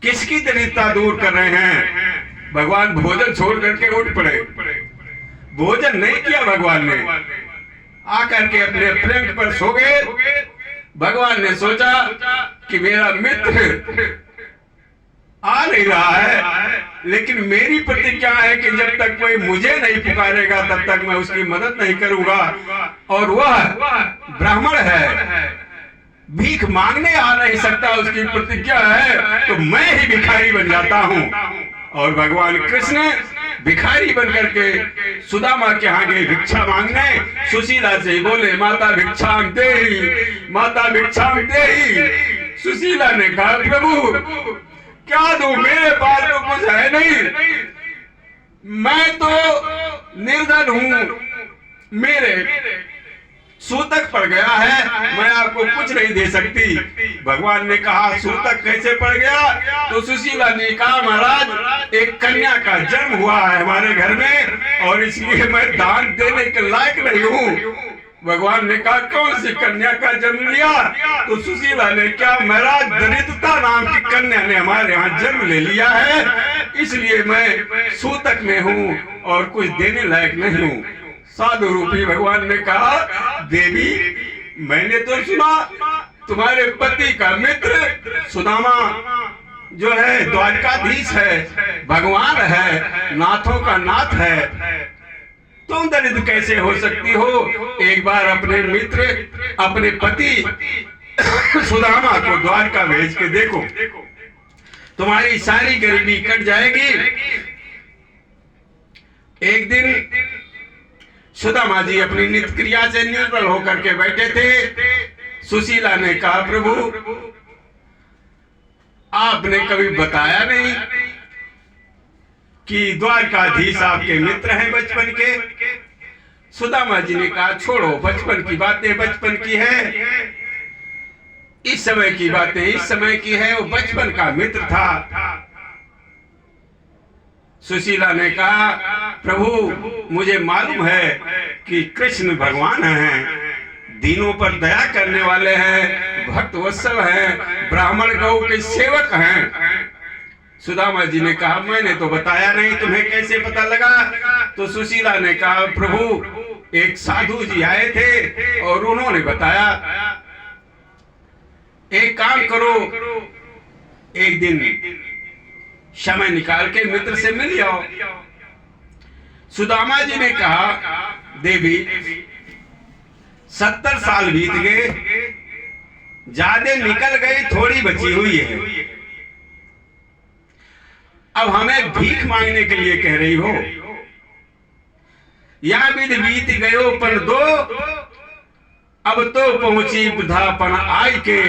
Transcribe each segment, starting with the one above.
किसकी दरिद्रता दूर कर रहे हैं? भगवान भोजन छोड़ करके उठ पड़े। भोजन नहीं किया भगवान ने, आकर के अपने प्रियंक पर सो गए। भगवान ने सोचा कि मेरा मित्र आ नहीं रहा है, लेकिन मेरी प्रतिज्ञा है कि जब तक कोई मुझे नहीं पुकारेगा तब तक मैं उसकी मदद नहीं करूंगा। और वह ब्राह्मण है, भीख मांगने आ नहीं सकता, उसकी प्रतिज्ञा है, तो मैं ही भिखारी बन जाता हूँ। और भगवान कृष्ण भिखारी बन करके सुदामा के यहाँ गए भिक्षा मांगने। सुशीला से बोले, माता भिक्षाम देहि, माता भिक्षाम देहि। सुशीला ने कहा, प्रभु क्या दूं, मेरे पास तो कुछ है नहीं, मैं तो निर्धन हूं, मेरे सूतक पड़ गया है, मैं आपको कुछ नहीं दे सकती। भगवान ने कहा, सूतक कैसे पड़ गया? तो सुशीला ने कहा, महाराज एक कन्या का जन्म हुआ है हमारे घर में और इसलिए मैं दान देने के लायक नहीं हूँ। भगवान ने कहा, कौन सी कन्या का जन्म लिया? तो सुशीला ने क्या, महाराज दरिद्रता नाम की कन्या ने हमारे यहाँ जन्म ले लिया है, इसलिए मैं सूतक में हूँ और कुछ देने लायक नहीं हूँ। साधु रूपी भगवान ने कहा, देवी मैंने तो सुना तुम्हारे पति का मित्र सुदामा जो है द्वारकाधीश है, भगवान है, नाथों का नाथ है, तुम दरिद्र कैसे हो सकती हो? एक बार अपने मित्र, अपने पति सुदामा को द्वारका भेज के देखो, तुम्हारी सारी गरीबी कट जाएगी। एक दिन सुदामा जी अपनी नित्य क्रिया से निर्बल होकर के बैठे थे। सुशीला ने कहा, प्रभु आपने कभी बताया नहीं कि द्वारकाधीश आपके मित्र हैं बचपन के। सुदामा जी ने कहा, छोड़ो, बचपन की बातें बचपन की है, इस समय की बातें इस समय की है, वो बचपन का मित्र था। सुशीला ने कहा, प्रभु मुझे मालूम है कि कृष्ण भगवान हैं, दीनों पर दया करने वाले हैं, भक्त वत्सल हैं, ब्राह्मण गौ के सेवक हैं। सुदामा जी ने कहा, मैंने तो बताया नहीं, तुम्हें कैसे पता लगा? तो सुशीला ने कहा, प्रभु एक साधु जी आए थे और उन्होंने बताया। एक काम करो, एक दिन समय निकाल के मित्र से मिल जाओ। सुदामा जी ने कहा, देवी 70 साल बीत गए, ज्यादा निकल गई, थोड़ी बची हुई है, अब हमें भीख मांगने के लिए कह रही हो? या विधि बीत गयो पर दो, अब तो पहुंची वृद्धापन आय के,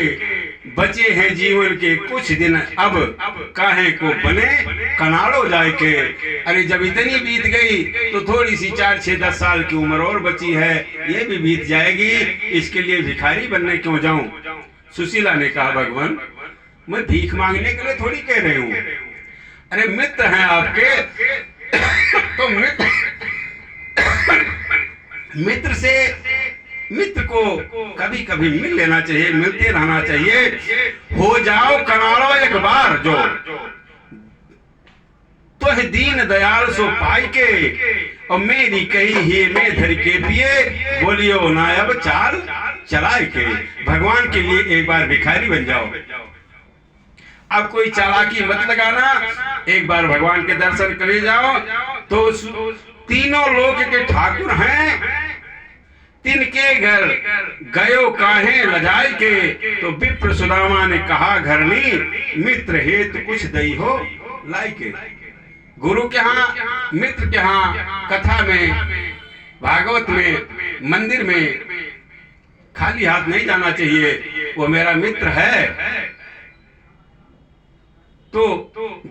बचे हैं जीवन के कुछ दिन, अब काहे को बने कनाड़ो जाए के। अरे जब इतनी बीत गई तो थोड़ी सी 4-6-10 साल की उम्र और बची है, ये भी बीत जाएगी, इसके लिए भिखारी बनने क्यों जाऊं? सुशीला ने कहा, भगवान मैं भीख मांगने के लिए थोड़ी कह रही हूं, अरे मित्र हैं आपके, तो मित्र को कभी कभी मिल लेना चाहिए, मिलते रहना चाहिए। हो जाओ कनाड़ो एक बार जो, तो है दीन दयाल सो पाई के, और मेरी कही ही में धर के पिए, बोलियो नायब चाल चलाए के। भगवान के लिए एक बार भिखारी बन जाओ। अब कोई चालाकी मत लगाना, एक बार भगवान के दर्शन करे जाओ तो तीनों लोक के ठाकुर हैं, तिनके घर गयो काहे लजाए के। तो विप्र सुदामा ने कहा, घरनी मित्र हेतु कुछ दई हो लाई के। गुरु के यहाँ, मित्र के यहाँ, कथा में, भागवत में, मंदिर में खाली हाथ नहीं जाना चाहिए। वो मेरा मित्र है तो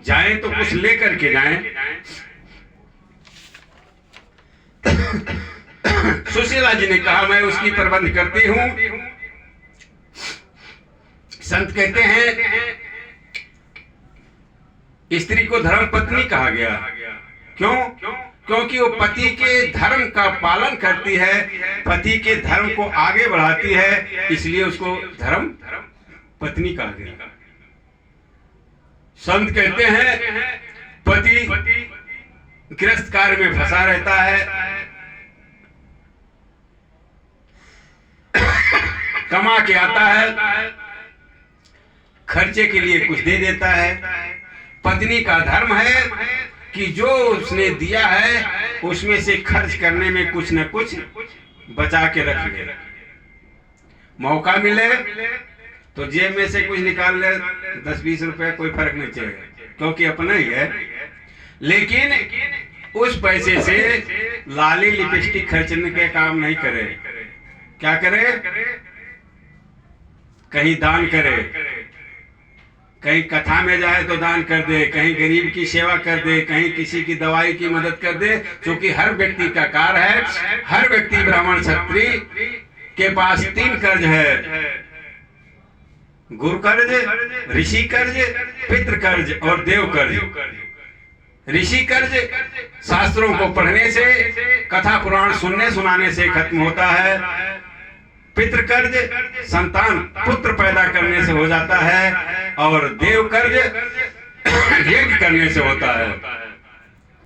जाएं तो कुछ लेकर के जाएं। सुशीला जी ने कहा, मैं उसकी प्रबंध करती हूं। संत कहते हैं स्त्री को धर्म पत्नी कहा गया, क्यों? क्योंकि वो पति के धर्म का पालन करती है, पति के धर्म को आगे बढ़ाती है, इसलिए उसको धर्म पत्नी कहा गया। संत कहते हैं पति गृहस्थ कार्य में फंसा रहता है, कमा के आता है, खर्चे के लिए कुछ दे देता है। पत्नी का धर्म है कि जो उसने दिया है उसमें से खर्च करने में कुछ न कुछ बचा के रख ले। मौका मिले तो जेब में से कुछ निकाल ले, 10-20 रुपए, कोई फर्क नहीं चलेगा क्योंकि अपना ही है। लेकिन उस पैसे से लाली लिपस्टिक खर्चने के काम नहीं करे। क्या करे? कहीं दान करे, कहीं कथा में जाए तो दान कर दे, कहीं गरीब की सेवा कर दे, कहीं किसी की दवाई की मदद कर दे। क्योंकि हर व्यक्ति का कार्य है, हर व्यक्ति ब्राह्मण क्षत्रिय के पास 3 कर्ज है, गुरु कर्ज, ऋषि कर्ज, पितृ कर्ज और देव कर्ज। ऋषि कर्ज शास्त्रों को पढ़ने से, कथा पुराण सुनने सुनाने से खत्म होता है। पितृ कर्ज संतान पुत्र पैदा करने से हो जाता है और देव कर्ज यज्ञ करने से होता है।